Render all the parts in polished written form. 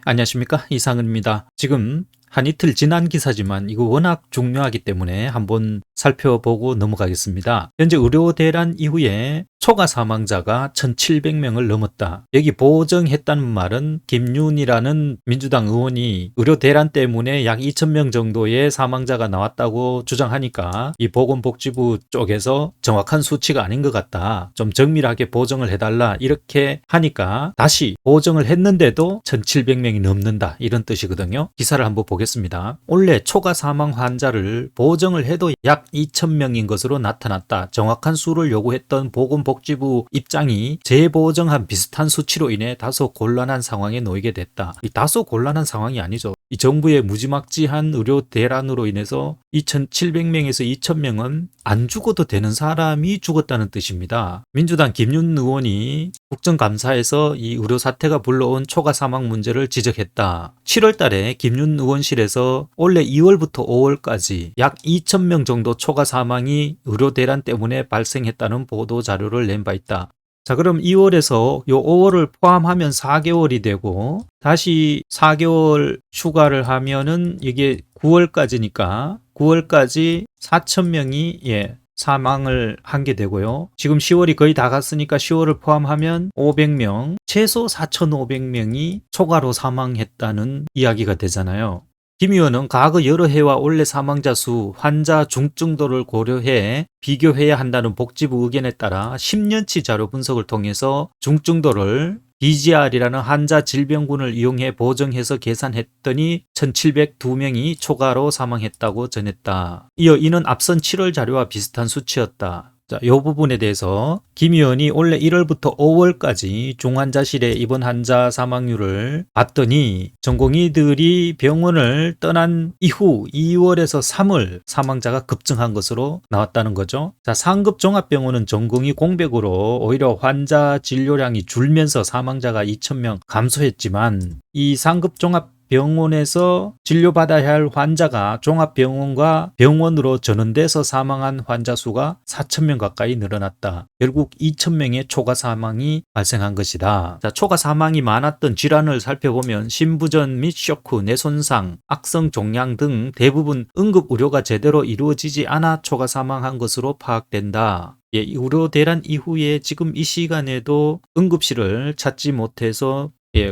안녕하십니까, 이상은입니다. 지금 한 이틀 지난 기사지만 이거 워낙 중요하기 때문에 한번 살펴보고 넘어가겠습니다. 현재 의료 대란 이후에 초과 사망자가 1,700명을 넘었다. 여기 보정했다는 말은 김윤이라는 민주당 의원이 의료 대란 때문에 약 2,000명 정도의 사망자가 나왔다고 주장하니까 이 보건복지부 쪽에서 정확한 수치가 아닌 것 같다, 좀 정밀하게 보정을 해달라, 이렇게 하니까 다시 보정을 했는데도 1,700명이 넘는다, 이런 뜻이거든요. 기사를 한번 보겠습니다. 원래 초과 사망 환자를 보정을 해도 약 2,000명인 것으로 나타났다. 정확한 수를 요구했던 보건복지부 입장이 재보정한 비슷한 수치로 인해 다소 곤란한 상황에 놓이게 됐다. 이 다소 곤란한 상황이 아니죠. 이 정부의 무지막지한 의료 대란으로 인해서 2,700명에서 2,000명은 안 죽어도 되는 사람이 죽었다는 뜻입니다. 민주당 김윤 의원이 국정감사에서 이 의료 사태가 불러온 초과 사망 문제를 지적했다. 7월 달에 김윤 의원실에서 올해 2월부터 5월까지 약 2,000명 정도 초과 사망이 의료 대란 때문에 발생했다는 보도 자료를 낸 바 있다. 자, 그럼 2월에서 요 5월을 포함하면 4개월이 되고 다시 4개월 추가를 하면은 이게 9월까지니까 9월까지 4,000명이 사망을 한 게 되고요. 지금 10월이 거의 다 갔으니까 10월을 포함하면 500명, 최소 4,500명이 초과로 사망했다는 이야기가 되잖아요. 김 의원은 과거 여러 해와 올해 사망자 수, 환자 중증도를 고려해 비교해야 한다는 복지부 의견에 따라 10년치 자료 분석을 통해서 중증도를 BGR이라는 환자 질병군을 이용해 보정해서 계산했더니 1,702명이 초과로 사망했다고 전했다. 이어 이는 앞선 7월 자료와 비슷한 수치였다. 자, 이 부분에 대해서 김 의원이 올해 1월부터 5월까지 중환자실에 입원 환자 사망률을 봤더니 전공의들이 병원을 떠난 이후 2월에서 3월 사망자가 급증한 것으로 나왔다는 거죠. 자, 상급 종합병원은 전공의 공백으로 오히려 환자 진료량이 줄면서 사망자가 2,000명 감소했지만 이 상급 종합 병원에서 진료받아야 할 환자가 종합병원과 병원으로 전원돼서 사망한 환자 수가 4,000명 가까이 늘어났다. 결국 2,000명의 초과 사망이 발생한 것이다. 자, 초과 사망이 많았던 질환을 살펴보면 심부전 및 쇼크, 뇌손상, 악성 종양 등 대부분 응급의료가 제대로 이루어지지 않아 초과 사망한 것으로 파악된다. 의료 대란 이후에 지금 이 시간에도 응급실을 찾지 못해서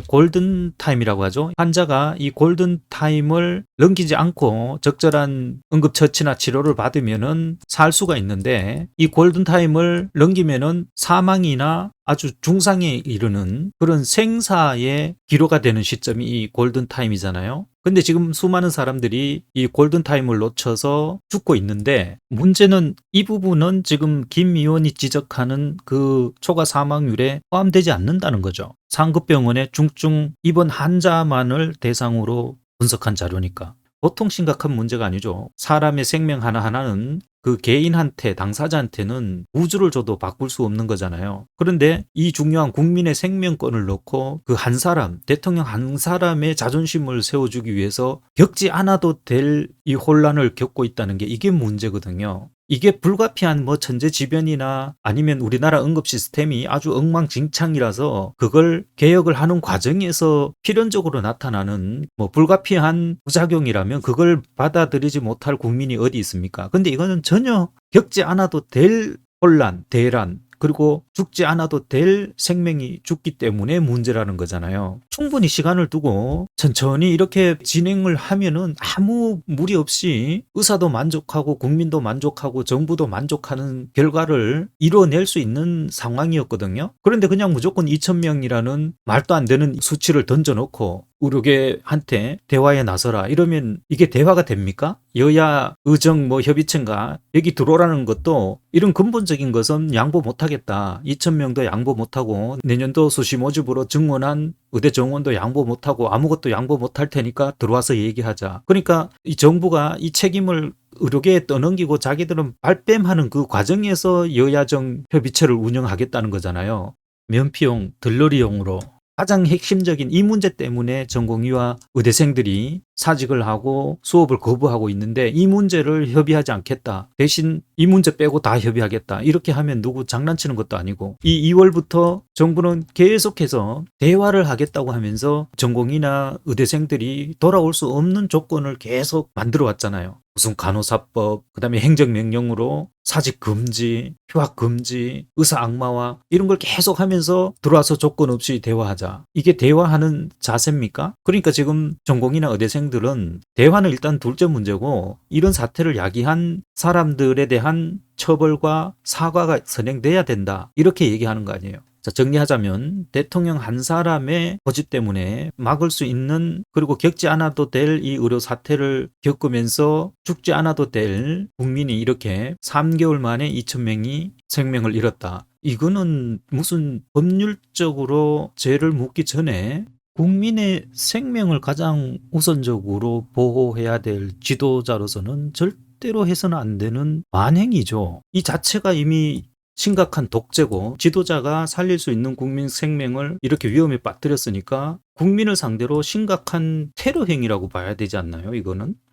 골든타임이라고 하죠. 환자가 이 골든타임을 넘기지 않고 적절한 응급처치나 치료를 받으면은 살 수가 있는데 이 골든타임을 넘기면은 사망이나 아주 중상에 이르는 그런 생사의 기로가 되는 시점이 이 골든타임이잖아요. 근데 지금 수많은 사람들이 이 골든타임을 놓쳐서 죽고 있는데 문제는 이 부분은 지금 김 의원이 지적하는 그 초과 사망률에 포함되지 않는다는 거죠. 상급병원의 중증 입원 환자만을 대상으로 분석한 자료니까. 보통 심각한 문제가 아니죠. 사람의 생명 하나하나는 그 개인한테, 당사자한테는 우주를 줘도 바꿀 수 없는 거잖아요. 그런데 이 중요한 국민의 생명권을 놓고 그 한 사람, 대통령 한 사람의 자존심을 세워주기 위해서 겪지 않아도 될 이 혼란을 겪고 있다는 게 이게 문제거든요. 이게 불가피한 뭐 천재지변이나 아니면 우리나라 응급 시스템이 아주 엉망진창이라서 그걸 개혁을 하는 과정에서 필연적으로 나타나는 뭐 불가피한 부작용이라면 그걸 받아들이지 못할 국민이 어디 있습니까? 근데 이거는 전혀 겪지 않아도 될 혼란, 대란, 그리고 죽지 않아도 될 생명이 죽기 때문에 문제라는 거잖아요. 충분히 시간을 두고 천천히 이렇게 진행을 하면은 아무 무리 없이 의사도 만족하고 국민도 만족하고 정부도 만족하는 결과를 이뤄낼 수 있는 상황이었거든요. 그런데 그냥 무조건 2,000명이라는 말도 안 되는 수치를 던져놓고 의료계한테 대화에 나서라 이러면 이게 대화가 됩니까? 여야 의정 협의체인가 여기 들어오라는 것도 이런 근본적인 것은 양보 못하겠다. 2,000명도 양보 못하고 내년도 수시 모집으로 증원한 의대 정원도 양보 못하고 아무것도 양보 못할 테니까 들어와서 얘기하자. 그러니까 이 정부가 이 책임을 의료계에 떠넘기고 자기들은 발뺌하는 그 과정에서 여야정 협의체를 운영하겠다는 거잖아요. 면피용, 들러리용으로 가장 핵심적인 이 문제 때문에 전공의와 의대생들이 사직을 하고 수업을 거부하고 있는데 이 문제를 협의하지 않겠다. 대신 이 문제 빼고 다 협의하겠다. 이렇게 하면 누구 장난치는 것도 아니고 이 2월부터 정부는 계속해서 대화를 하겠다고 하면서 전공의나 의대생들이 돌아올 수 없는 조건을 계속 만들어 왔잖아요. 무슨 간호사법, 그다음에 행정명령으로 사직 금지, 휴학 금지, 의사 악마화 이런 걸 계속 하면서 들어와서 조건 없이 대화하자. 이게 대화하는 자세입니까? 그러니까 지금 전공의나 의대생들은 대화는 일단 둘째 문제고 이런 사태를 야기한 사람들에 대한 처벌과 사과가 선행돼야 된다. 이렇게 얘기하는 거 아니에요. 자, 정리하자면 대통령 한 사람의 고집 때문에 막을 수 있는 그리고 겪지 않아도 될 이 의료 사태를 겪으면서 죽지 않아도 될 국민이 이렇게 3개월 만에 2,000명이 생명을 잃었다. 이거는 무슨 법률적으로 죄를 묻기 전에 국민의 생명을 가장 우선적으로 보호해야 될 지도자로서는 절대로 해서는 안 되는 만행이죠. 이 자체가 이미 심각한 독재고 지도자가 살릴 수 있는 국민 생명을 이렇게 위험에 빠뜨렸으니까 국민을 상대로 심각한 테러 행위라고 봐야 되지 않나요? 이거는?